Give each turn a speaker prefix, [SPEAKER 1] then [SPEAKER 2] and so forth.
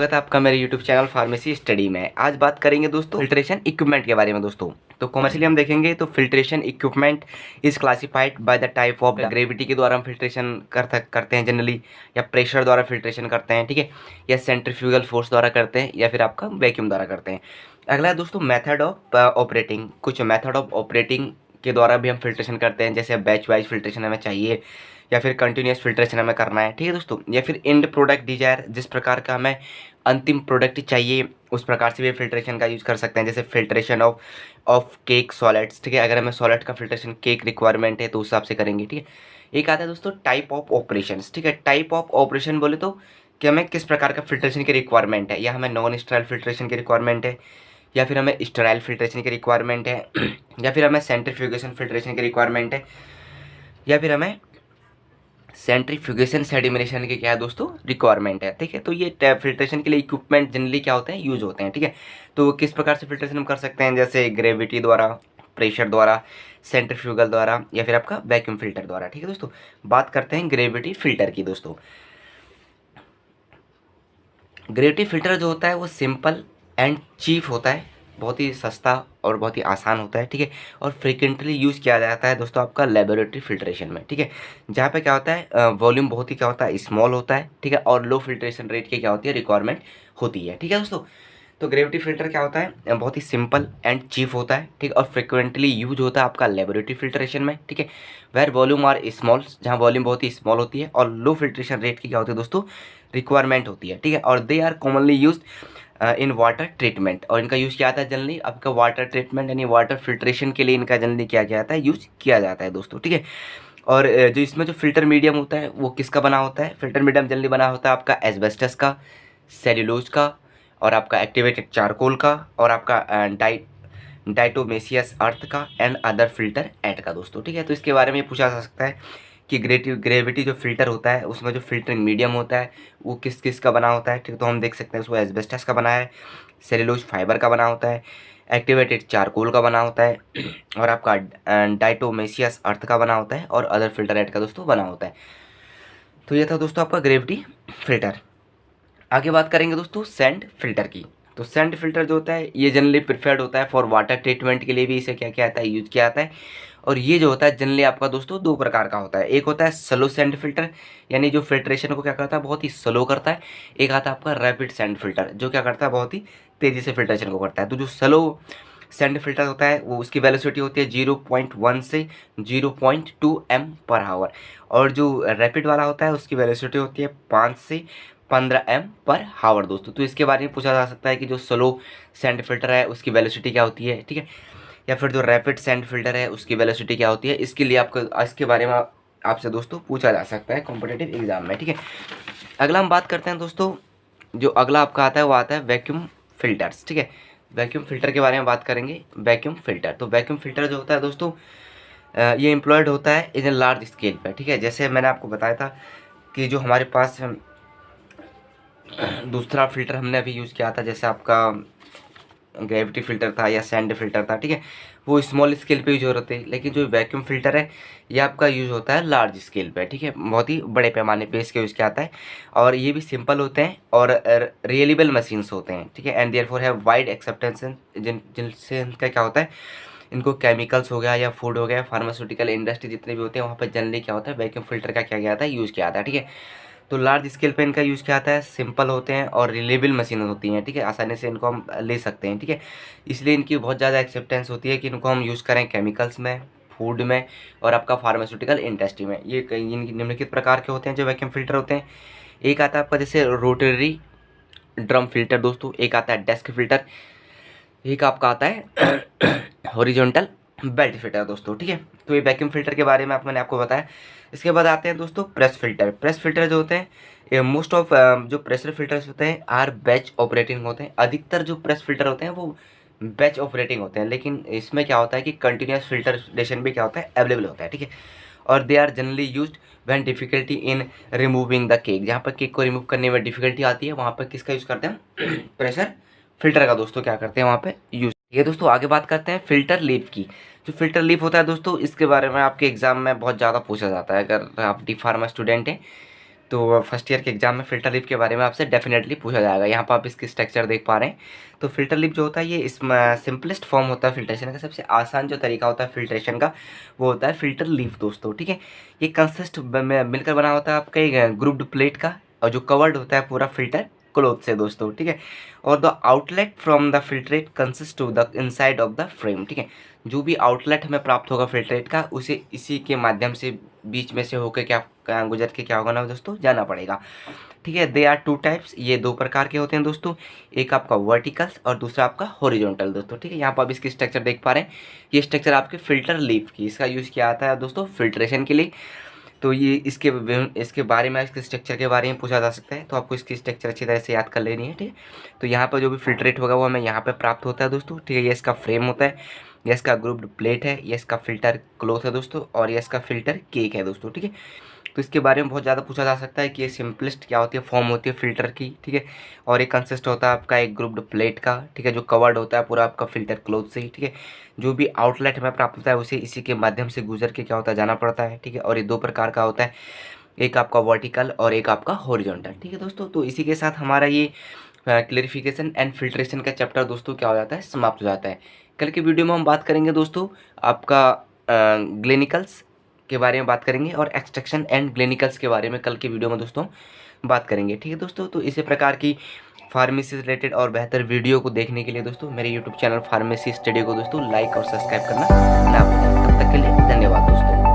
[SPEAKER 1] स्वागत है आपका मेरे यूट्यूब चैनल फार्मेसी स्टडी में। आज बात करेंगे दोस्तों फिल्ट्रेशन इक्विपमेंट के बारे में। दोस्तों तो कॉमर्शियली हम देखेंगे तो filtration equipment is classified by the type of gravity के द्वारा हम फिल्ट्रेशन करते हैं जनरली, या प्रेशर द्वारा फिल्ट्रेशन करते हैं, ठीक है, या सेंट्रीफ्यूगल फोर्स द्वारा करते हैं, या फिर आपका वैक्यूम द्वारा करते हैं। अगला है दोस्तों मेथड ऑफ ऑपरेटिंग। कुछ मेथड ऑफ ऑपरेटिंग के द्वारा भी हम फिल्ट्रेशन करते हैं, जैसे बैच वाइज फिल्ट्रेशन हमें चाहिए या फिर कंटिन्यूस फिल्ट्रेशन हमें करना है, ठीक है दोस्तों, या फिर एंड प्रोडक्ट डिजायर, जिस प्रकार का हमें अंतिम प्रोडक्ट चाहिए उस प्रकार से भी फिल्ट्रेशन का यूज़ कर सकते हैं, जैसे फिल्ट्रेशन ऑफ केक सॉलिड्स, ठीक है। अगर हमें सॉलिड का फिल्ट्रेशन केक रिक्वायरमेंट है तो उस हिसाब से करेंगे, ठीक है। एक आता है दोस्तों टाइप ऑफ ऑपरेशन, ठीक है। टाइप ऑफ ऑपरेशन बोले तो कि हमें किस प्रकार का फिल्ट्रेशन की रिक्वायरमेंट है, या हमें नॉन स्टेराइल फिल्ट्रेशन की रिक्वायरमेंट है, या फिर हमें स्टेराइल फिल्ट्रेशन की रिक्वायरमेंट है, या फिर हमें सेंट्रीफ्यूगेशन फिल्ट्रेशन की रिक्वायरमेंट है, या फिर हमें सेंट्रीफ्यूगेशन सेडिमेशन की क्या है दोस्तों रिक्वायरमेंट है, ठीक है। तो ये फिल्ट्रेशन के लिए इक्विपमेंट जनरली क्या होते हैं, यूज होते हैं, ठीक है। तो किस प्रकार से फिल्ट्रेशन हम कर सकते हैं, जैसे ग्रेविटी द्वारा, प्रेशर द्वारा, सेंट्रीफ्यूगल द्वारा, या फिर आपका वैक्यूम फिल्टर द्वारा, ठीक है दोस्तों। बात करते हैं ग्रेविटी फिल्टर की। दोस्तों ग्रेविटी फिल्टर जो होता है वो सिंपल एंड चीप होता है, बहुत ही सस्ता और बहुत ही आसान होता है, ठीक है। और फ्रिक्वेंटली यूज़ किया जाता है दोस्तों आपका लेबोरेटरी फिल्ट्रेशन में, ठीक है। जहाँ पे क्या होता है वॉल्यूम बहुत ही क्या होता है स्मॉल होता है, ठीक है, और लो फिल्ट्रेशन रेट की क्या होती है रिक्वायरमेंट होती है, ठीक है दोस्तों। तो ग्रेविटी फिल्टर क्या होता है बहुत ही सिंपल एंड चीप होता है, ठीक है, और फ्रिक्वेंटली यूज होता है आपका लेबोरेटरी फिल्ट्रेशन में, ठीक है। वेयर वॉल्यूम आर स्मॉल, जहाँ वॉल्यूम बहुत ही स्मॉल होती है और लो फिल्ट्रेशन रेट की क्या होती है दोस्तों रिक्वायरमेंट होती है, ठीक है। और they are commonly use in water treatment, और इनका यूज़ किया जाता है जनरली आपका वाटर ट्रीटमेंट यानी वाटर फिल्ट्रेशन के लिए इनका जनरली क्या किया जाता है यूज किया जाता है दोस्तों, ठीक है। और जो इसमें जो फिल्टर मीडियम होता है वो किसका बना होता है, फिल्टर मीडियम जनरली बना होता है आपका एस्बेस्टस का, सेल्यूलोज का, और आपका एक्टिवेटेड चारकोल का, और आपका डाइटोमेसियस अर्थ का, एंड अदर फिल्टर एड का दोस्तों, ठीक है। तो इसके बारे में पूछा जा सकता है कि ग्रेविटी जो फिल्टर होता है उसमें जो फिल्टरिंग मीडियम होता है वो किस किस का बना होता है, ठीक है। तो हम देख सकते हैं उसको एस्बेस्टस का बना है, सेल्यूलोज फाइबर का बना होता है, एक्टिवेटेड चारकोल का बना होता है, और आपका डाइटोमेसियस अर्थ का बना होता है, और अदर फिल्टर एड का दोस्तों बना होता है। तो ये था दोस्तों आपका ग्रेविटी फिल्टर। आगे बात करेंगे दोस्तों सैंड फिल्टर की। तो सैंड फिल्टर जो होता है ये जनरली प्रिफर्ड होता है फॉर वाटर ट्रीटमेंट के लिए भी इसे क्या किया जाता है यूज किया जाता है। और ये जो होता है जनरली आपका दोस्तों दो प्रकार का होता है, एक होता है स्लो सैंड फिल्टर यानी जो फिल्ट्रेशन को क्या करता है बहुत ही स्लो करता है, एक आता है आपका रैपिड सैंड फिल्टर जो क्या करता है बहुत ही तेज़ी से फिल्ट्रेशन को करता है। तो जो स्लो सैंड फिल्टर होता है वो उसकी वेलोसिटी होती है 0.1 से 0.2 m/h, और जो रैपिड वाला होता है उसकी वेलोसिटी होती है 5 से 15 m/h दोस्तों। तो इसके बारे में पूछा जा सकता है कि जो स्लो सैंड फिल्टर है उसकी वेलोसिटी क्या होती है, ठीक है, या फिर जो रैपिड सैंड फिल्टर है उसकी वेलोसिटी क्या होती है। इसके लिए आपको इसके बारे में आपसे दोस्तों पूछा जा सकता है कॉम्पिटिटिव एग्जाम में, ठीक है। अगला हम बात करते हैं दोस्तों, जो अगला आपका आता है वो आता है वैक्यूम फिल्टर्स, ठीक है। वैक्यूम फिल्टर के बारे में बात करेंगे। वैक्यूम फिल्टर, तो वैक्यूम फिल्टर जो होता है दोस्तों ये एम्प्लॉयड होता है इन ए लार्ज स्केल पर, ठीक है। जैसे मैंने आपको बताया था कि जो हमारे पास दूसरा फिल्टर हमने अभी यूज़ किया था, जैसे आपका ग्रेविटी फिल्टर था या सैंड फिल्टर था, ठीक है, वो स्मॉल स्केल पे यूज हो रहे थे, लेकिन जो वैक्यूम फिल्टर है ये आपका यूज़ होता है लार्ज स्केल पे, ठीक है, बहुत ही बड़े पैमाने पे इसके यूज़ किया आता है। और ये भी सिंपल होते हैं और रियलेबल मशीन्स होते हैं, ठीक है, and therefore have wide acceptance, जिनसे इनका क्या होता है इनको केमिकल्स हो गया या फूड हो गया, फार्मास्यूटिकल इंडस्ट्री जितने भी होते हैं वहाँ पर जनरली क्या होता है वैक्यूम फिल्टर का क्या किया जाता है यूज़ किया जाता है, ठीक है। तो लार्ज स्केल पे इनका यूज़ किया जाता है, सिंपल होते हैं और रिलेबल मशीन होती हैं, ठीक है, आसानी से इनको हम ले सकते हैं, ठीक है। इसलिए इनकी बहुत ज़्यादा एक्सेप्टेंस होती है कि इनको हम यूज़ करें केमिकल्स में, फूड में, और आपका फार्मास्यूटिकल इंडस्ट्री में। ये निम्नलिखित प्रकार के होते हैं जो वैक्यूम फिल्टर होते हैं। एक आता है आपका जैसे रोटरी ड्रम फिल्टर दोस्तों, एक आता है डेस्क फिल्टर, एक आपका आता है हॉरिजॉन्टल बेल्ट फिल्टर दोस्तों, ठीक है। तो ये वैक्यूम फिल्टर के बारे में मैंने आपको बताया। इसके बाद आते हैं दोस्तों प्रेस फिल्टर। प्रेस फिल्टर जो होते हैं मोस्ट ऑफ जो प्रेशर फिल्टर्स होते हैं आर बैच ऑपरेटिंग होते हैं। अधिकतर जो प्रेस फिल्टर होते हैं वो बैच ऑपरेटिंग होते हैं, लेकिन इसमें क्या होता है कि कंटिन्यूस फिल्ट्रेशन भी क्या होता है अवेलेबल होता है, ठीक है। और they are generally used when difficulty in removing the cake, जहाँ पर केक को रिमूव करने में डिफिकल्टी आती है वहाँ पर किसका यूज़ करते हैं प्रेशर फिल्टर का दोस्तों क्या करते हैं वहाँ पे यूज़। ये दोस्तों आगे बात करते हैं फिल्टर लीफ की। जो फिल्टर लीफ होता है दोस्तों इसके बारे में आपके एग्जाम में बहुत ज़्यादा पूछा जाता है। अगर आप डी फार्मा स्टूडेंट हैं तो फर्स्ट ईयर के एग्जाम में फ़िल्टर लिप के बारे में आपसे डेफिनेटली पूछा जाएगा। यहाँ पर आप इसकी स्ट्रक्चर देख पा रहे हैं। तो फ़िल्टर लिप जो होता है ये इसमें सिंपलेस्ट फॉर्म होता है फ़िल्ट्रेशन का, सबसे आसान जो तरीका होता है फ़िल्ट्रेशन का वो होता है फ़िल्टर लिप दोस्तों, ठीक है। ये कंसिस्ट में मिलकर बना होता है आपका एक ग्रुप्ड प्लेट का, और जो कवर्ड होता है पूरा फ़िल्टर क्लॉथ से दोस्तों, ठीक है। और the outlet from the filtrate consist to the inside of the frame, ठीक है। जो भी आउटलेट हमें प्राप्त होगा फिल्ट्रेट का, उसे इसी के माध्यम से बीच में से होकर क्या गुजर के क्या होगा ना दोस्तों, जाना पड़ेगा, ठीक है। दे आर टू टाइप्स, ये दो प्रकार के होते हैं दोस्तों, एक आपका वर्टिकल्स और दूसरा आपका हॉरिजॉन्टल दोस्तों, ठीक है। यहाँ पर आप इसकी स्ट्रक्चर देख पा रहे हैं, ये स्ट्रक्चर आपके फिल्टर लीफ की, इसका यूज़ किया जाता है दोस्तों फिल्ट्रेशन के लिए। तो ये इसके बारे में, इसके स्ट्रक्चर के बारे में पूछा जा सकता है, तो आपको इसकी स्ट्रक्चर अच्छी तरह से याद कर लेनी है, ठीक है। तो यहाँ पर जो भी फिल्ट्रेट होगा वो हमें यहाँ पे प्राप्त होता है दोस्तों, ठीक है। ये इसका फ्रेम होता है, ये इसका ग्रुप्ड प्लेट है, ये इसका फिल्टर क्लॉथ है दोस्तों, और ये इसका फिल्टर केक है दोस्तों, ठीक है। तो इसके बारे में बहुत ज़्यादा पूछा जा सकता है कि ये सिंपलेस्ट क्या होती है, फॉर्म होती है फिल्टर की, ठीक है। और ये कंसिस्ट होता है आपका एक ग्रुप्ड प्लेट का, ठीक है, जो कवर्ड होता है पूरा आपका फिल्टर क्लॉथ से ही, ठीक है। जो भी आउटलेट हमें प्राप्त होता है उसे इसी के माध्यम से गुजर के क्या होता है, जाना पड़ता है, ठीक है। और ये दो प्रकार का होता है, एक आपका वर्टिकल और एक आपका हॉरिजॉन्टल, ठीक है दोस्तों। तो इसी के साथ हमारा ये क्लेरिफिकेशन एंड फिल्ट्रेशन का चैप्टर दोस्तों क्या हो जाता है, समाप्त हो जाता है। कल के वीडियो में हम बात करेंगे दोस्तों आपका ग्लेनिकल्स के बारे में बात करेंगे, और एक्सट्रैक्शन एंड ग्लेनिकल्स के बारे में कल के वीडियो में दोस्तों बात करेंगे, ठीक है दोस्तों। तो इसी प्रकार की फार्मेसी से रिलेटेड और बेहतर वीडियो को देखने के लिए दोस्तों मेरे यूट्यूब चैनल फार्मेसी स्टडी को दोस्तों लाइक और सब्सक्राइब करना ना भूलें। तब तक के लिए धन्यवाद दोस्तों।